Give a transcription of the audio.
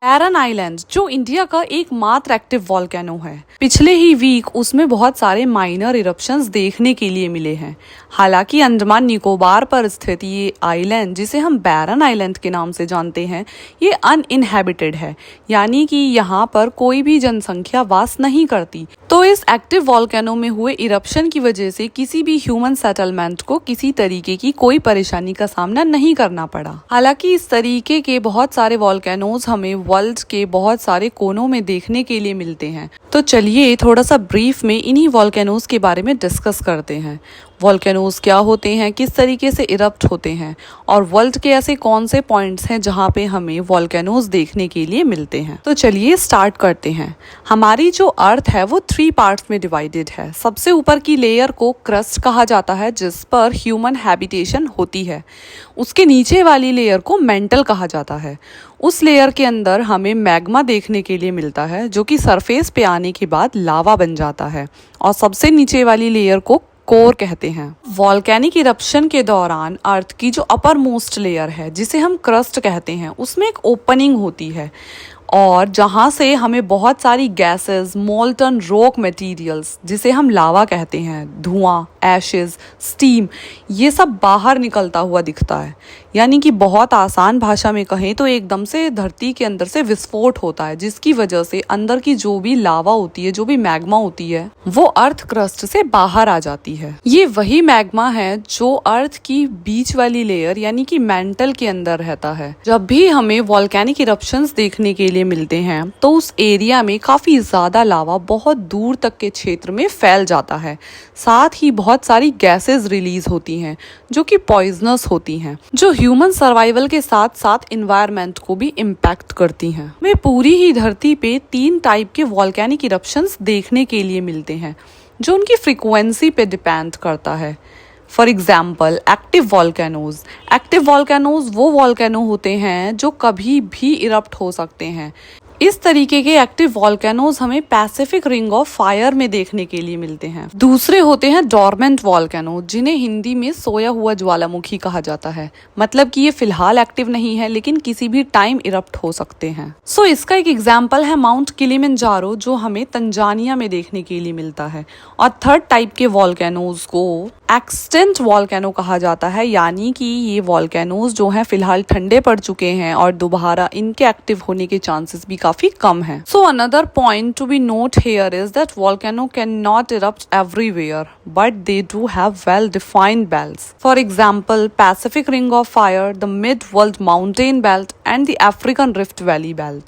बैरन island जो India का एकमात्र एक्टिव वॉल्केनो है, पिछले ही वीक उसमें बहुत सारे माइनर इरप्शंस देखने के लिए मिले हैं। हालांकि अंडमान निकोबार पर स्थित ये आइलैंड, जिसे हम बैरन आइलैंड के नाम से जानते हैं, ये अनइनहेबिटेड है, यानी कि यहाँ पर कोई भी जनसंख्या वास नहीं करती। तो इस एक्टिव वॉल्केनो में हुए इरप्शन की वजह से किसी भी ह्यूमन सेटलमेंट को किसी तरीके की कोई परेशानी का सामना नहीं करना पड़ा। हालांकि इस तरीके के बहुत सारे वॉल्केनोज हमें वर्ल्ड के बहुत सारे कोनों में देखने के लिए मिलते हैं। तो चलिए थोड़ा सा ब्रीफ में इन्हीं वॉल्केनोज के बारे में डिस्कस करते हैं। वॉल्केनोज क्या होते हैं, किस तरीके से इरप्ट होते हैं, और वर्ल्ड के ऐसे कौन से पॉइंट्स हैं जहाँ पे हमें वॉल्केनोज देखने के लिए मिलते हैं। तो चलिए स्टार्ट करते हैं। हमारी जो अर्थ है वो 3 पार्ट्स में डिवाइडेड है। सबसे ऊपर की लेयर को क्रस्ट कहा जाता है, जिस पर ह्यूमन हैबिटेशन होती है। उसके नीचे वाली लेयर को मेंटल कहा जाता है। उस लेयर के अंदर हमें मैग्मा देखने के लिए मिलता है, जो कि सरफेस पे आने के बाद लावा बन जाता है, और सबसे नीचे वाली लेयर को कोर कहते हैं। वॉल्केनिक इरप्शन के दौरान अर्थ की जो अपर मोस्ट लेयर है, जिसे हम क्रस्ट कहते हैं, उसमें एक ओपनिंग होती है, और जहाँ से हमें बहुत सारी गैसेस, मोल्टन रॉक मटेरियल्स, जिसे हम लावा कहते हैं, धुआं, एशेज, स्टीम, ये सब बाहर निकलता हुआ दिखता है। यानी कि बहुत आसान भाषा में कहें तो एकदम से धरती के अंदर से विस्फोट होता है, जिसकी वजह से अंदर की जो भी लावा होती है, जो भी मैग्मा होती है, वो अर्थ क्रस्ट से बाहर आ जाती है। ये वही मैग्मा है जो अर्थ की बीच वाली लेयर यानी कि मेंटल के अंदर रहता है। जब भी हमें वॉल्केनिक इरप्शंस देखने के लिए मिलते हैं तो उस एरिया में काफी ज्यादा लावा बहुत दूर तक के क्षेत्र में फैल जाता है। साथ ही बहुत सारी गैसेस रिलीज होती हैं जो कि पॉइजनस होती हैं, जो ह्यूमन सर्वाइवल के साथ साथ इन्वायरमेंट को भी इम्पैक्ट करती हैं। हमें पूरी ही धरती पे 3 टाइप के वॉल्केनिक इरप्शंस देखने के लिए मिलते हैं, जो उनकी फ्रीक्वेंसी पे डिपेंड करता है। For example active volcanoes. Active volcanoes वो वॉल्केनो होते हैं जो कभी भी इरप्ट हो सकते हैं। इस तरीके के एक्टिव वॉल्केनोज हमें पैसिफिक रिंग ऑफ फायर में देखने के लिए मिलते हैं। दूसरे होते हैं डॉर्मेंट वॉल्केनो, जिन्हें हिंदी में सोया हुआ ज्वालामुखी कहा जाता है। मतलब कि ये फिलहाल एक्टिव नहीं है, लेकिन किसी भी टाइम इरप्ट हो सकते हैं। सो इसका एक एग्जाम्पल है माउंट किलिमंजारो, जो हमें तंजानिया में देखने के लिए मिलता है। और थर्ड टाइप के वॉल्केनोज को एक्सटेंट वॉल्केनो कहा जाता है, यानी कि ये वॉल्केनोज जो हैं फिलहाल ठंडे पड़ चुके हैं और दोबारा इनके एक्टिव होने के चांसेस भी काफी कम है। So another point to be note here is that volcano can not erupt everywhere, but they do have well defined belts. For example Pacific ring of fire, the mid world mountain belt and the African rift valley belt.